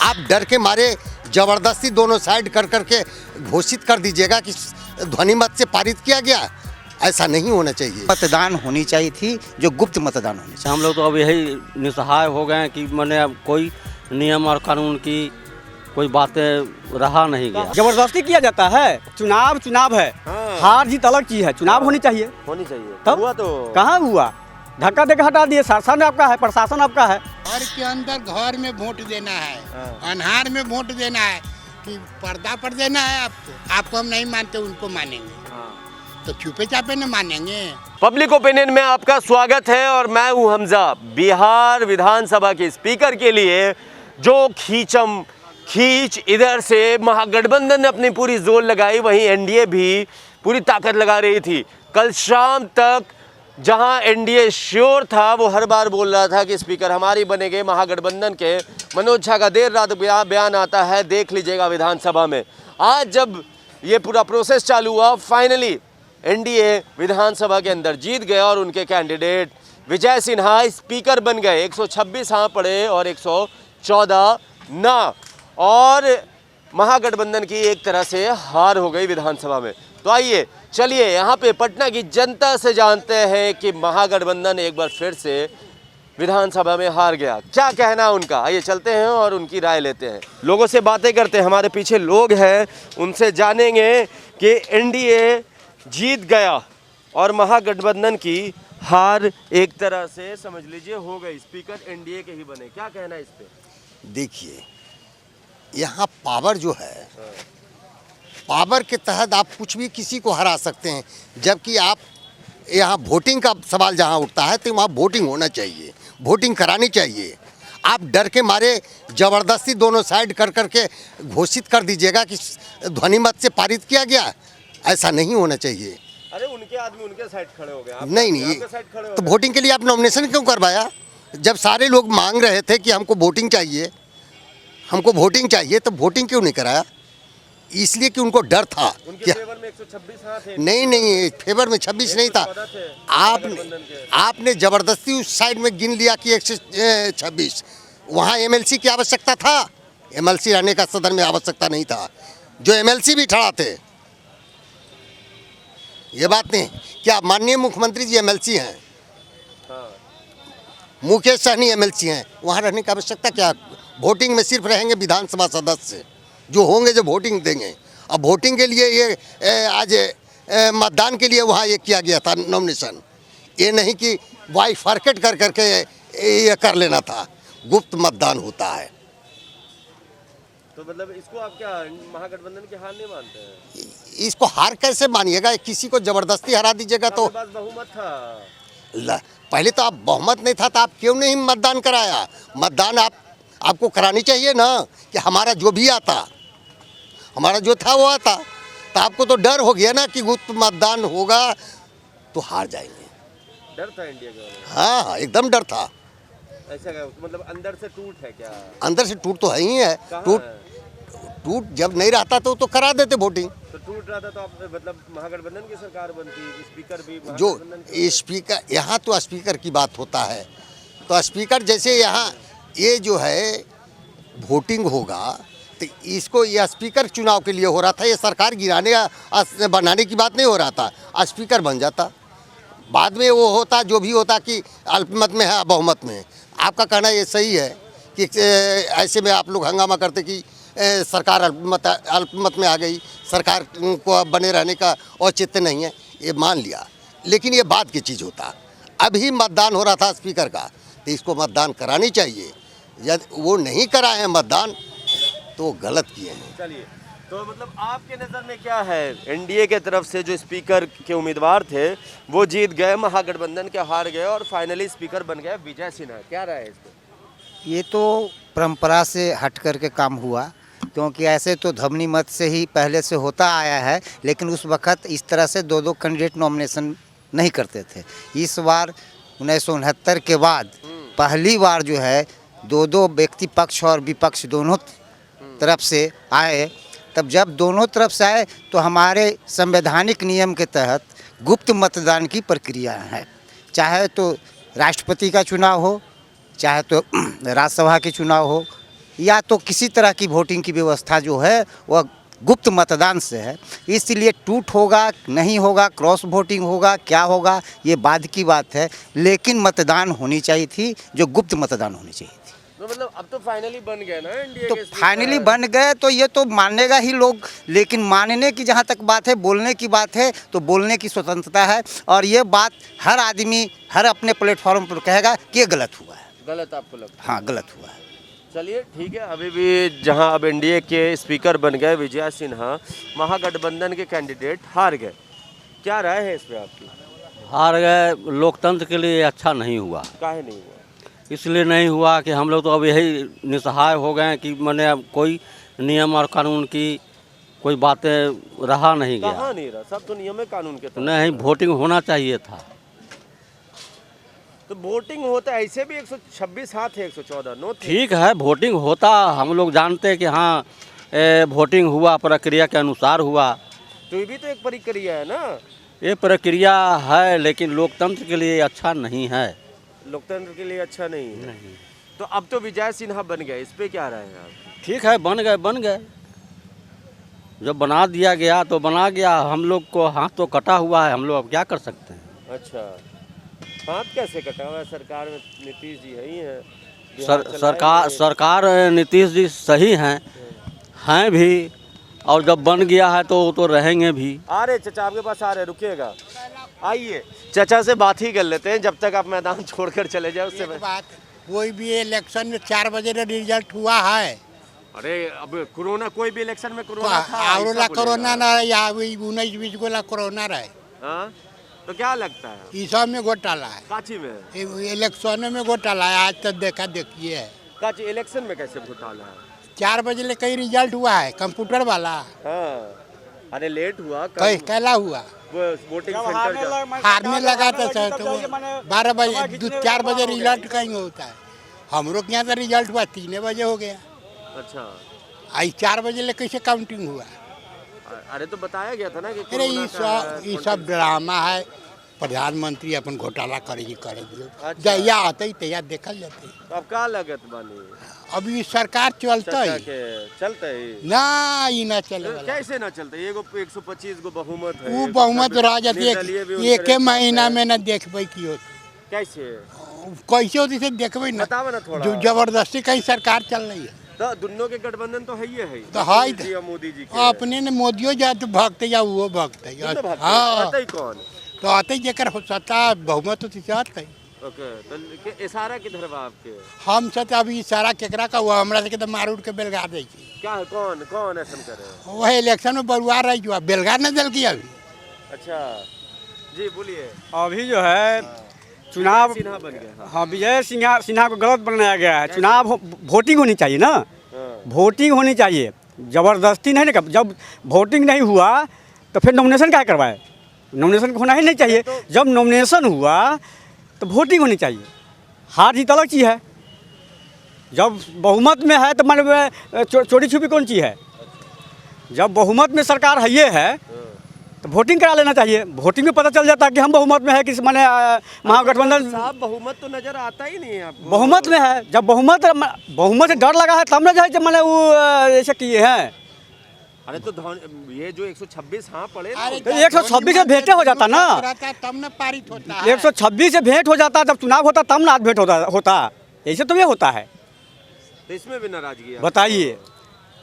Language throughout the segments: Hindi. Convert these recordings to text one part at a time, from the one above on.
आप डर के मारे जबरदस्ती दोनों साइड कर करके घोषित कर दीजिएगा कि ध्वनि मत से पारित किया गया। ऐसा नहीं होना चाहिए। मतदान होनी चाहिए थी, जो गुप्त मतदान होनी चाहिए। हम लोग तो अब यही निसहाय हो गए हैं कि मैंने अब कोई नियम और कानून की कोई बातें रहा नहीं गया। जबरदस्ती किया जाता है। चुनाव है। हार जीत अलग चीज है। चुनाव होनी चाहिए। तब हुआ तो कहाँ हुआ? धक्का देकर हटा दिए। शासन आपका है, प्रशासन आपका है। घर के अंदर घर में वोट देना है, अनहार में वोट देना है कि पर्दा पर देना है। आपको हम नहीं मानते, उनको मानेंगे तो छुपे चापे न मानेंगे। पब्लिक ओपिनियन में आपका स्वागत है और मैं हूं हमजा। बिहार विधानसभा के स्पीकर के लिए जो खींच इधर से महागठबंधन ने अपनी पूरी जोर लगाई, वहीं एनडीए भी पूरी ताकत लगा रही थी। कल शाम तक जहां एनडीए श्योर था, वो हर बार बोल रहा था कि स्पीकर हमारी बनेंगे। महागठबंधन के मनोज झा का देर रात बयान आता है, देख लीजिएगा विधानसभा में। आज जब ये पूरा प्रोसेस चालू हुआ, फाइनली एनडीए विधानसभा के अंदर जीत गया और उनके कैंडिडेट विजय सिन्हा स्पीकर बन गए। 126 हाँ पड़े और 114 ना, और महागठबंधन की एक तरह से हार हो गई विधानसभा में। तो आइए चलिए यहाँ पे पटना की जनता से जानते हैं कि महागठबंधन एक बार फिर से विधानसभा में हार गया, क्या कहना है उनका। आइए चलते हैं और उनकी राय लेते हैं, लोगों से बातें करते हैं। हमारे पीछे लोग हैं, उनसे जानेंगे कि एनडीए जीत गया और महागठबंधन की हार एक तरह से समझ लीजिए हो गई, स्पीकर एनडीए के ही बने। क्या कहना है इस पे? देखिए, यहाँ पावर जो है, पावर के तहत आप कुछ भी किसी को हरा सकते हैं, जबकि आप यहाँ वोटिंग का सवाल जहाँ उठता है तो वहाँ वोटिंग होना चाहिए, वोटिंग करानी चाहिए। आप डर के मारे जबरदस्ती दोनों साइड कर करके घोषित कर दीजिएगा कि ध्वनि मत से पारित किया गया। ऐसा नहीं होना चाहिए। अरे उनके आदमी उनके साइड खड़े हो गए। नहीं तो वोटिंग के लिए आप नॉमिनेशन क्यों करवाया? जब सारे लोग मांग रहे थे कि हमको वोटिंग चाहिए, हमको वोटिंग चाहिए, तो वोटिंग क्यों नहीं कराया? इसलिए कि उनको डर था। उनके फेवर में 126 हाँ थे। नहीं, फेवर में 26 नहीं था। आपने जबरदस्ती उस साइड में गिन लिया कि 126। वहाँ एमएलसी की आवश्यकता था? एमएलसी रहने का सदन में आवश्यकता नहीं था। जो एमएलसी भी खड़ा थे, ये बात नहीं। क्या माननीय मुख्यमंत्री जी एमएलसी हैं? मुकेश सहनी एमएलसी हैं। वहाँ रहने की आवश्यकता क्या? वोटिंग में सिर्फ रहेंगे विधानसभा सदस्य जो होंगे, जो वोटिंग देंगे। अब वोटिंग के लिए ये आज मतदान के लिए वहाँ ये किया गया था नॉमिनेशन। ये नहीं कि वाई फॉरकेट कर करके ये कर लेना था। गुप्त मतदान होता है। तो मतलब इसको आप क्या महागठबंधन की हार नहीं मानते हैं? इसको हार कैसे मानिएगा? किसी को जबरदस्ती हरा दीजिएगा तो बहुमत था। पहले तो आप बहुमत नहीं था तो आप क्यों नहीं मतदान कराया? मतदान आपको करानी चाहिए ना कि हमारा जो भी आता, हमारा जो था वो आता। तो आपको तो डर हो गया ना कि गुप्त मतदान होगा तो हार जाएंगे। डर था इंडिया का? हाँ, एकदम डर था। ऐसा क्या मतलब अंदर से टूट है क्या? अंदर से टूट तो है ही है। टूट जब नहीं रहता तो करा देते वोटिंग। तो टूट रहा था तो आप मतलब महागठबंधन की सरकार बनती, स्पीकर भी जो स्पीकर, यहाँ तो स्पीकर की बात होता है। तो स्पीकर जैसे यहाँ ये जो है वोटिंग होगा तो इसको ये स्पीकर चुनाव के लिए हो रहा था। ये सरकार गिराने बनाने की बात नहीं हो रहा था। स्पीकर बन जाता, बाद में वो होता जो भी होता कि अल्पमत में है बहुमत में। आपका कहना ये सही है कि ऐसे में आप लोग हंगामा करते कि सरकार अल्पमत में आ गई, सरकार को बने रहने का औचित्य नहीं है, ये मान लिया। लेकिन ये बाद की चीज़ होता। अभी मतदान हो रहा था स्पीकर का, तो इसको मतदान करानी चाहिए। यदि वो नहीं कराए हैं मतदान तो गलत किए हैं। चलिए, तो मतलब आपके नज़र में क्या है? एनडीए के तरफ से जो स्पीकर के उम्मीदवार थे वो जीत गए, महागठबंधन के हार गए और फाइनली स्पीकर बन गए विजय सिन्हा। क्या रहा है इस पे? ये तो परंपरा से हट करके काम हुआ, क्योंकि ऐसे तो ध्वनि मत से ही पहले से होता आया है। लेकिन उस वक्त इस तरह से दो कैंडिडेट नॉमिनेशन नहीं करते थे। इस बार 1969 के बाद पहली बार जो है दो व्यक्ति पक्ष और विपक्ष दोनों तरफ से आए। तब जब दोनों तरफ से आए तो हमारे संवैधानिक नियम के तहत गुप्त मतदान की प्रक्रिया है। चाहे तो राष्ट्रपति का चुनाव हो, चाहे तो राज्यसभा के चुनाव हो, या तो किसी तरह की वोटिंग की व्यवस्था जो है वह गुप्त मतदान से है। इसलिए टूट होगा नहीं होगा, क्रॉस वोटिंग होगा, क्या होगा, ये बाद की बात है, लेकिन मतदान होनी चाहिए थी, जो गुप्त मतदान होनी चाहिए थी। तो मतलब अब तो फाइनली बन गए ना एनडीए तो के स्पीकर। फाइनली बन गए तो ये तो मानेगा ही लोग, लेकिन मानने की जहाँ तक बात है, बोलने की बात है, तो बोलने की स्वतंत्रता है। और ये बात हर आदमी हर अपने प्लेटफॉर्म पर कहेगा कि ये गलत हुआ है। गलत आपको लगता है? हाँ, गलत हुआ है। चलिए ठीक है, अभी भी जहां अब एनडीए के स्पीकर बन गए विजया सिन्हा, महागठबंधन के कैंडिडेट हार गए, क्या राय है इस पे आपकी? हार गए, लोकतंत्र के लिए अच्छा नहीं हुआ। काहे नहीं हुआ? इसलिए नहीं हुआ कि हम लोग तो अब यही निसहाय हो गए कि मैंने अब कोई नियम और कानून की कोई बातें रहा नहीं गया। कहाँ नहीं रहा, सब तो नियम है कानून के तहत। नहीं, वोटिंग होना चाहिए था। तो वोटिंग होता ऐसे भी 126 हाथ है, 114 नो थे। ठीक है, वोटिंग होता, हम लोग जानते हैं कि हाँ वोटिंग हुआ, प्रक्रिया के अनुसार हुआ। तो ये भी तो एक प्रक्रिया है ना। ये प्रक्रिया है, लेकिन लोकतंत्र के लिए अच्छा नहीं है। लोकतंत्र के लिए अच्छा नहीं है। तो अब तो विजय सिन्हा बन गए, इस पे क्या राय है आप? ठीक है, बन गए। जब बना दिया गया तो बना गया, हम लोग को हाथ तो कटा हुआ है, हम लोग अब क्या कर सकते हैं। अच्छा, हाथ कैसे कटा हुआ है? सरकार में नीतीश जी है ही हैं। बिहार चलाएंगे। सरकार नीतीश जी सही हैं भी, और जब बन गया है तो वो तो रहेंगे भी। आ रहे चचा, आपके पास आ रहे, रुकिएगा, आइए चचा से बात ही कर लेते हैं जब तक आप मैदान छोड़कर चले जाए। उससे बात कोई भी इलेक्शन में 4 बजे रिजल्ट हुआ है। अरे अब कोरोना, कोई भी इलेक्शन में कोरोना था, ऐसा कोरोना बोलेगा। ना रहे, या 19-20 गोला कोरोना रहे। हाँ? तो क्या लगता है ई सब में घोटाला है, काची में? इलेक्शन में घोटाला है। आज तक देखा देखिए है। काची इलेक्शन में कैसे घोटाला है? 4 बजे ले कहीं रिजल्ट हुआ है, कंप्यूटर वाला। हाँ, अरे लेट हुआ, कहीं कैला हुआ, वोटिंग सेंटर हारने लगा था सर। तो 12 बजे 4 बजे रिजल्ट कहीं होता है। हम लोग यहाँ तो रिजल्ट हुआ 3 बजे हो गया। अच्छा, आई 4 बजे ले कैसे काउंटिंग हुआ? अरे तो बताया गया था ना कि अरे कोरोना ये सब ड्रामा है। प्रधानमंत्री अपन घोटाला करेगी अच्छा। जहिया आते ही तैयार देखल जाते। तो अब का लगत बानी? अभी सरकार चलता चचा ही के चलते ही ना, ये ना चले वाला। कैसे ना चलते? एगो 125 गो बहुमत है, वो बहुमत रह जाती है, एक महीना में ना देखबे की होती। कैसे कैसे होती से देखबे ना, बतावा ना थोड़ा। जो जबरदस्ती कहीं सरकार चल रही है। तो दोनों के गठबंधन तो है ही है। तो है नीतीश जी और मोदी जी के। अपने ने मोदियो जाते भगते या वो भगते। दोनों भागते हैं। हाँ, आता ही कौन? तो आते जेकर हो सत्ता बहुमत होती चाहते हैं। ओके, तो इशारा किधर बा आपके? हम सब अभी सारा केकरा का हुआ, हमरा से तो मारूट के बेलगा दे। क्या है, कौन कौन ऐसा करे? वह इलेक्शन में बरुआ रही जो बेलगा न दल की अभी। अच्छा जी, बोलिए। अभी जो है चुनाव सिन्हा बन गया। हाँ, विजय सिन्हा को गलत बनाया गया है। चुनाव वोटिंग होनी चाहिए ना, वोटिंग होनी चाहिए, ज़बरदस्ती नहीं ना। जब वोटिंग नहीं हुआ तो फिर नॉमिनेशन क्या करवाए? नॉमिनेशन होना ही नहीं चाहिए। जब नॉमिनेशन हुआ तो वोटिंग होनी चाहिए। हार जीत अलग चीज़ है। जब बहुमत में है तो मान चोरी छुपी कौन चीज़ है? जब बहुमत में सरकार है ये है तो वोटिंग करा लेना चाहिए। वोटिंग में पता चल जाता है कि हम बहुमत में है, किस माने महागठबंधन। साहब बहुमत तो नजर आता ही नहीं है आपको। बहुमत में है, जब बहुमत से डर लगा है तब ना जाए मैंने वो ऐसे किए हैं। अरे तो ये जो 126 हाँ पड़े ना, अरे तो 126 से भेंट हो जाता ना, तब न पारित होता है। 126 से भेंट हो जाता, जब चुनाव होता तब ना भेंट होता। ऐसे तो ये होता है। तो इसमें भी नाराजगी है। बताइए,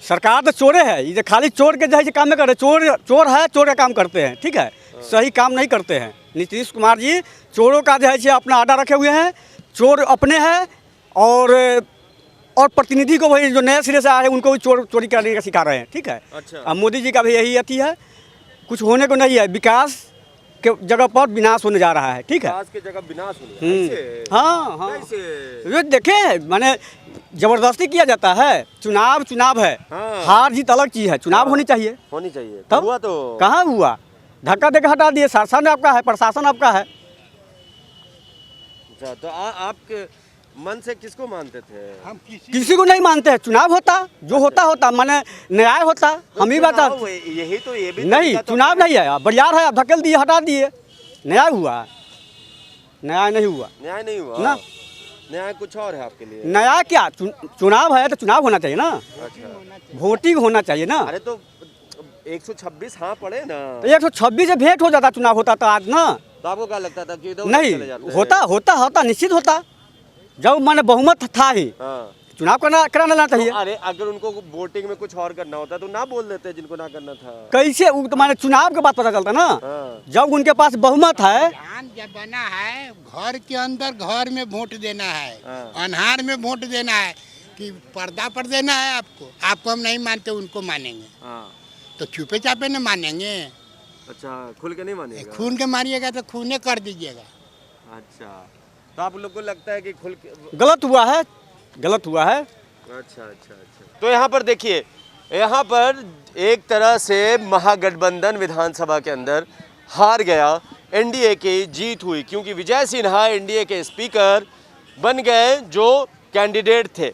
सरकार तो चोरे है, ये खाली चोर के जैसे काम में कर रहे। चोर है, चोर का काम करते हैं, ठीक है, सही काम नहीं करते हैं। नीतीश कुमार जी चोरों का जो है अपना आडा रखे हुए हैं। चोर अपने हैं और प्रतिनिधि को वही जो नए सिरे से आए हैं उनको भी चोरी करने का सिखा रहे हैं, ठीक है। अच्छा। अब मोदी जी का भी यही अथी है, कुछ होने को नहीं है। विकास के जगह पर विनाश होने जा रहा है, ठीक है। विकास की जगह विनाश हो रहा है। हाँ हाँ, कैसे? ये देखे माने जबरदस्ती किया जाता है। चुनाव है, हाँ। हार जीत अलग चीज़ है। चुनाव होनी चाहिए। होनी चाहिए। तब हुआ तो कहाँ हुआ? धक्का देकर हटा दिए। शासन आपका है, प्रशासन आपका है। अच्छा, तो आपके मन से किसको मानते थे? हम किसी को नहीं मानते हैं। चुनाव होता, जो होता माने न्याय होता। हम ही बता, यही तो, ये भी नहीं चुनाव नहीं है, बरियार है, धकेल दिए, हटा दिए, न्याय हुआ? न्याय नहीं हुआ न्याय नहीं हुआ ना। न्याय कुछ और है आपके लिए। नया क्या, चुनाव है तो चुनाव होना चाहिए ना, अच्छा, वोटिंग होना चाहिए ना। अरे तो 126 हाँ पड़े ना, तो 126 से भेंट हो जाता, चुनाव होता तो आज ना। तो आपको क्या लगता था कि इधर उधर नहीं चले जाते? होता निश्चित होता, जब माने बहुमत था ही हाँ। चुनाव कराना लेना चाहिए। अरे अगर उनको वोटिंग में कुछ और करना होता तो ना बोल देते जिनको ना करना था। कैसे तो माने चुनाव के बाद पता चलता ना, हाँ। जब उनके पास बहुमत है। ध्यान जब बना है घर के अंदर घर में वोट देना है, हाँ। अनहार में वोट देना है कि पर्दा पर देना है आपको हम नहीं मानते उनको मानेंगे, हाँ। तो छुपे चापे न मानेंगे। अच्छा, खुल के नहीं मानेगा। खून के मारिएगा तो खूने कर दीजिएगा। अच्छा, तो आप लोग को लगता है कि खुल के गलत हुआ है। अच्छा। तो यहाँ पर देखिए, यहाँ पर एक तरह से महागठबंधन विधानसभा के अंदर हार गया, एनडीए की जीत हुई, क्योंकि विजय सिन्हा एनडीए के स्पीकर बन गए जो कैंडिडेट थे।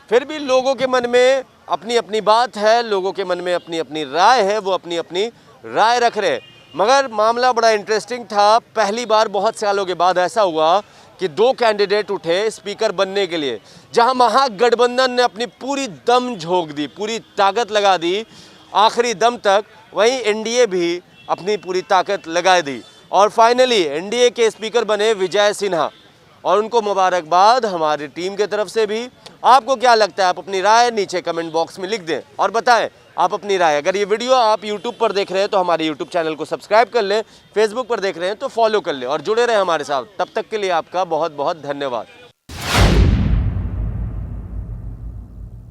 फिर भी लोगों के मन में अपनी अपनी बात है, लोगों के मन में अपनी अपनी राय है, वो अपनी अपनी राय रख रहे। मगर मामला बड़ा इंटरेस्टिंग था। पहली बार बहुत सालों के बाद ऐसा हुआ कि 2 कैंडिडेट उठे स्पीकर बनने के लिए, जहां महागठबंधन ने अपनी पूरी दम झोंक दी, पूरी ताकत लगा दी आखिरी दम तक, वहीं एनडीए भी अपनी पूरी ताकत लगा दी और फाइनली एनडीए के स्पीकर बने विजय सिन्हा, और उनको मुबारकबाद हमारी टीम के तरफ से भी। आपको क्या लगता है? आप अपनी राय नीचे कमेंट बॉक्स में लिख दें और बताएं आप अपनी राय। अगर ये वीडियो आप YouTube पर देख रहे हैं तो हमारे YouTube चैनल को सब्सक्राइब कर लें, Facebook पर देख रहे हैं तो फॉलो कर लें और जुड़े रहें हमारे साथ। तब तक के लिए आपका बहुत बहुत धन्यवाद।